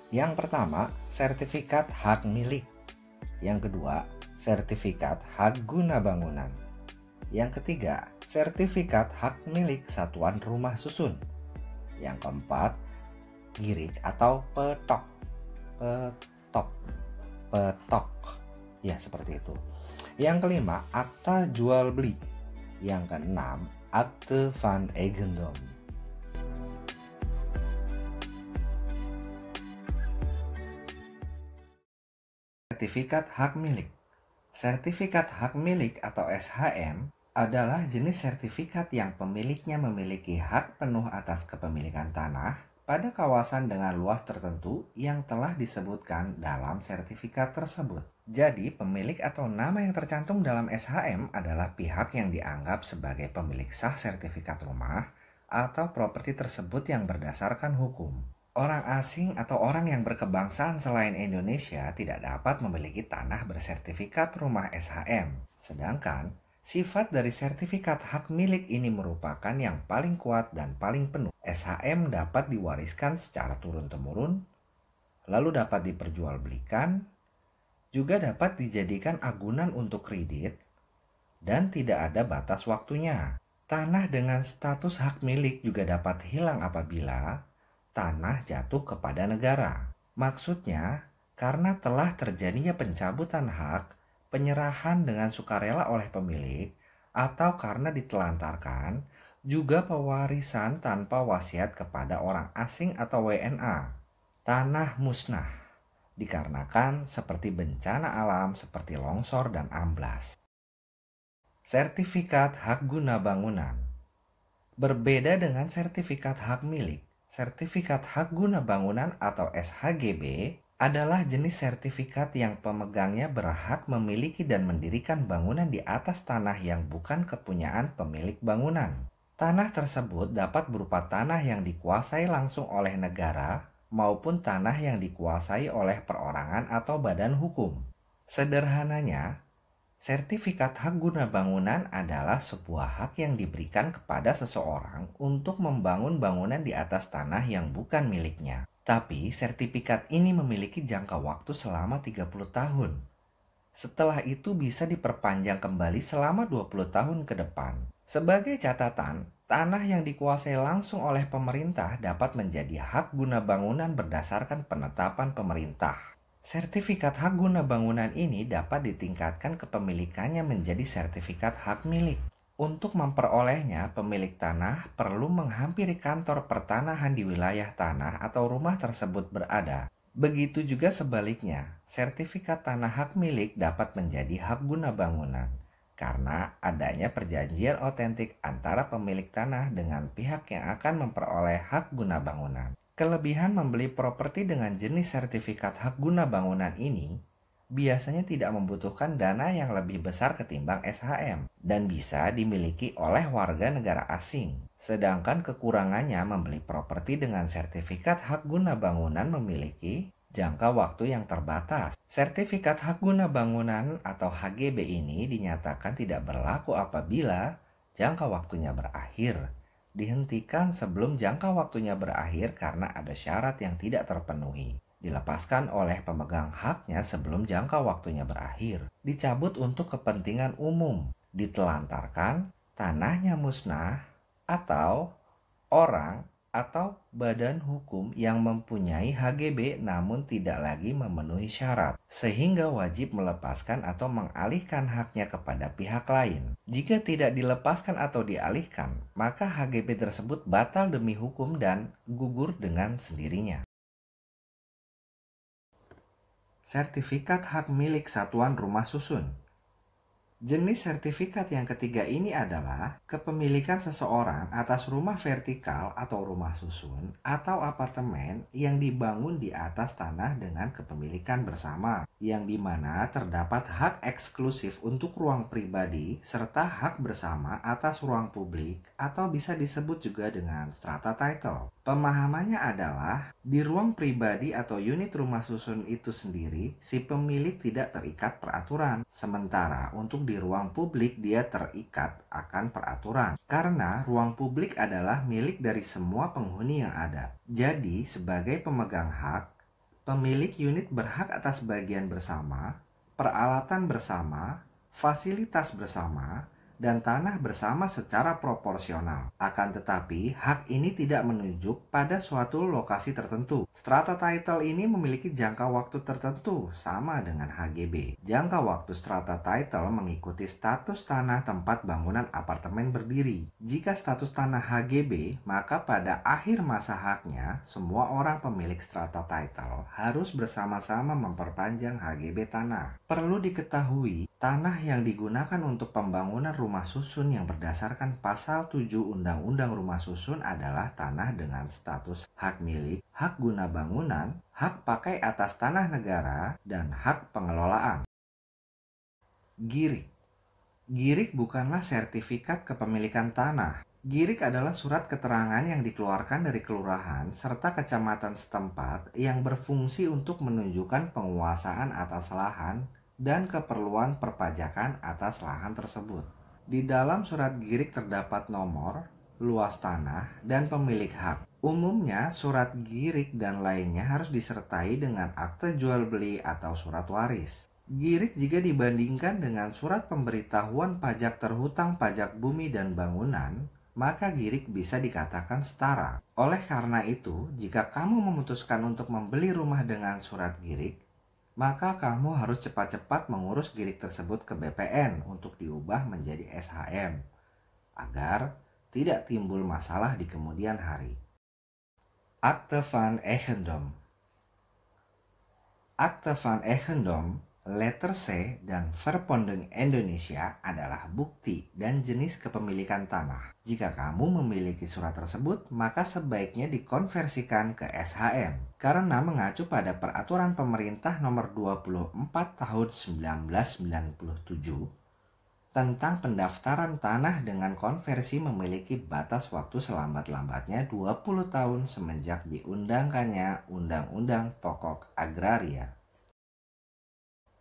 Yang pertama, sertifikat hak milik. Yang kedua, sertifikat hak guna bangunan. Yang ketiga, sertifikat hak milik satuan rumah susun. Yang keempat, girik atau petok. Petok. Petok. Ya, seperti itu. Yang kelima, akta jual beli. Yang keenam, akte van eigendom. Sertifikat hak milik. Sertifikat hak milik atau SHM adalah jenis sertifikat yang pemiliknya memiliki hak penuh atas kepemilikan tanah pada kawasan dengan luas tertentu yang telah disebutkan dalam sertifikat tersebut. Jadi, pemilik atau nama yang tercantum dalam SHM adalah pihak yang dianggap sebagai pemilik sah sertifikat rumah atau properti tersebut yang berdasarkan hukum. Orang asing atau orang yang berkebangsaan selain Indonesia tidak dapat memiliki tanah bersertifikat rumah SHM. Sedangkan, sifat dari sertifikat hak milik ini merupakan yang paling kuat dan paling penuh. SHM dapat diwariskan secara turun-temurun, lalu dapat diperjualbelikan, juga dapat dijadikan agunan untuk kredit, dan tidak ada batas waktunya. Tanah dengan status hak milik juga dapat hilang apabila tanah jatuh kepada negara. Maksudnya, karena telah terjadinya pencabutan hak, penyerahan dengan sukarela oleh pemilik, atau karena ditelantarkan, juga pewarisan tanpa wasiat kepada orang asing atau WNA. Tanah musnah, dikarenakan seperti bencana alam seperti longsor dan amblas. Sertifikat hak guna bangunan berbeda dengan sertifikat hak milik. Sertifikat hak guna bangunan atau SHGB adalah jenis sertifikat yang pemegangnya berhak memiliki dan mendirikan bangunan di atas tanah yang bukan kepunyaan pemilik bangunan. Tanah tersebut dapat berupa tanah yang dikuasai langsung oleh negara maupun tanah yang dikuasai oleh perorangan atau badan hukum. Sederhananya, sertifikat hak guna bangunan adalah sebuah hak yang diberikan kepada seseorang untuk membangun bangunan di atas tanah yang bukan miliknya. Tapi sertifikat ini memiliki jangka waktu selama 30 tahun. Setelah itu bisa diperpanjang kembali selama 20 tahun ke depan. Sebagai catatan, tanah yang dikuasai langsung oleh pemerintah dapat menjadi hak guna bangunan berdasarkan penetapan pemerintah. Sertifikat hak guna bangunan ini dapat ditingkatkan kepemilikannya menjadi sertifikat hak milik. Untuk memperolehnya, pemilik tanah perlu menghampiri kantor pertanahan di wilayah tanah atau rumah tersebut berada. Begitu juga sebaliknya, sertifikat tanah hak milik dapat menjadi hak guna bangunan karena adanya perjanjian otentik antara pemilik tanah dengan pihak yang akan memperoleh hak guna bangunan. Kelebihan membeli properti dengan jenis sertifikat hak guna bangunan ini biasanya tidak membutuhkan dana yang lebih besar ketimbang SHM dan bisa dimiliki oleh warga negara asing. Sedangkan kekurangannya membeli properti dengan sertifikat hak guna bangunan memiliki jangka waktu yang terbatas. Sertifikat hak guna bangunan atau HGB ini dinyatakan tidak berlaku apabila jangka waktunya berakhir. Dihentikan sebelum jangka waktunya berakhir karena ada syarat yang tidak terpenuhi. Dilepaskan oleh pemegang haknya sebelum jangka waktunya berakhir. Dicabut untuk kepentingan umum. Ditelantarkan, tanahnya musnah, atau orang atau badan hukum yang mempunyai HGB namun tidak lagi memenuhi syarat, sehingga wajib melepaskan atau mengalihkan haknya kepada pihak lain. Jika tidak dilepaskan atau dialihkan, maka HGB tersebut batal demi hukum dan gugur dengan sendirinya. Sertifikat hak milik satuan rumah susun. Jenis sertifikat yang ketiga ini adalah kepemilikan seseorang atas rumah vertikal atau rumah susun atau apartemen yang dibangun di atas tanah dengan kepemilikan bersama, yang dimana terdapat hak eksklusif untuk ruang pribadi serta hak bersama atas ruang publik atau bisa disebut juga dengan strata title. Pemahamannya adalah di ruang pribadi atau unit rumah susun itu sendiri si pemilik tidak terikat peraturan, sementara untuk di ruang publik dia terikat akan peraturan karena ruang publik adalah milik dari semua penghuni yang ada. Jadi sebagai pemegang hak, Pemilik unit berhak atas bagian bersama, peralatan bersama, fasilitas bersama, dan tanah bersama secara proporsional. Akan tetapi, hak ini tidak menunjuk pada suatu lokasi tertentu. Strata title ini memiliki jangka waktu tertentu, sama dengan HGB. Jangka waktu strata title mengikuti status tanah tempat bangunan apartemen berdiri. Jika status tanah HGB, maka pada akhir masa haknya, semua orang pemilik strata title harus bersama-sama memperpanjang HGB tanah. Perlu diketahui, tanah yang digunakan untuk pembangunan rumah susun yang berdasarkan pasal 7 Undang-Undang Rumah Susun adalah tanah dengan status hak milik, hak guna bangunan, hak pakai atas tanah negara, dan hak pengelolaan. Girik. Girik bukanlah sertifikat kepemilikan tanah. Girik adalah surat keterangan yang dikeluarkan dari kelurahan serta kecamatan setempat yang berfungsi untuk menunjukkan penguasaan atas lahan dan keperluan perpajakan atas lahan tersebut. Di dalam surat girik terdapat nomor, luas tanah, dan pemilik hak. Umumnya, surat girik dan lainnya harus disertai dengan akte jual beli atau surat waris. Girik jika dibandingkan dengan surat pemberitahuan pajak terhutang pajak bumi dan bangunan, maka girik bisa dikatakan setara. Oleh karena itu, jika kamu memutuskan untuk membeli rumah dengan surat girik, maka kamu harus cepat-cepat mengurus girik tersebut ke BPN untuk diubah menjadi SHM, agar tidak timbul masalah di kemudian hari. Akte van Eigendom. Akte van Eigendom, letter C, dan Verponding Indonesia adalah bukti dan jenis kepemilikan tanah. Jika kamu memiliki surat tersebut, maka sebaiknya dikonversikan ke SHM karena mengacu pada Peraturan Pemerintah Nomor 24 Tahun 1997 tentang pendaftaran tanah dengan konversi memiliki batas waktu selambat-lambatnya 20 tahun semenjak diundangkannya Undang-Undang Pokok Agraria.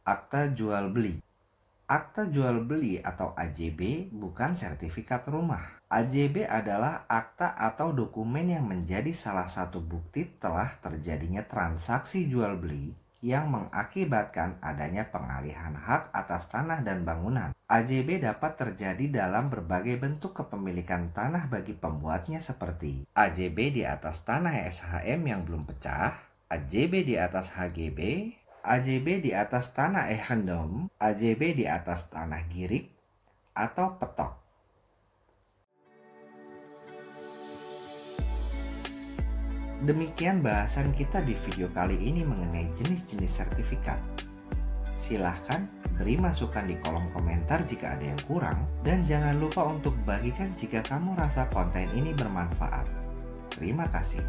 Akta jual beli. Akta jual beli atau AJB bukan sertifikat rumah. AJB adalah akta atau dokumen yang menjadi salah satu bukti telah terjadinya transaksi jual beli yang mengakibatkan adanya pengalihan hak atas tanah dan bangunan. AJB dapat terjadi dalam berbagai bentuk kepemilikan tanah bagi pembuatnya seperti AJB di atas tanah SHM yang belum pecah, AJB di atas HGB, AJB di atas tanah Eigendom, AJB di atas tanah girik, atau petok. Demikian bahasan kita di video kali ini mengenai jenis-jenis sertifikat. Silahkan beri masukan di kolom komentar jika ada yang kurang, dan jangan lupa untuk bagikan jika kamu rasa konten ini bermanfaat. Terima kasih.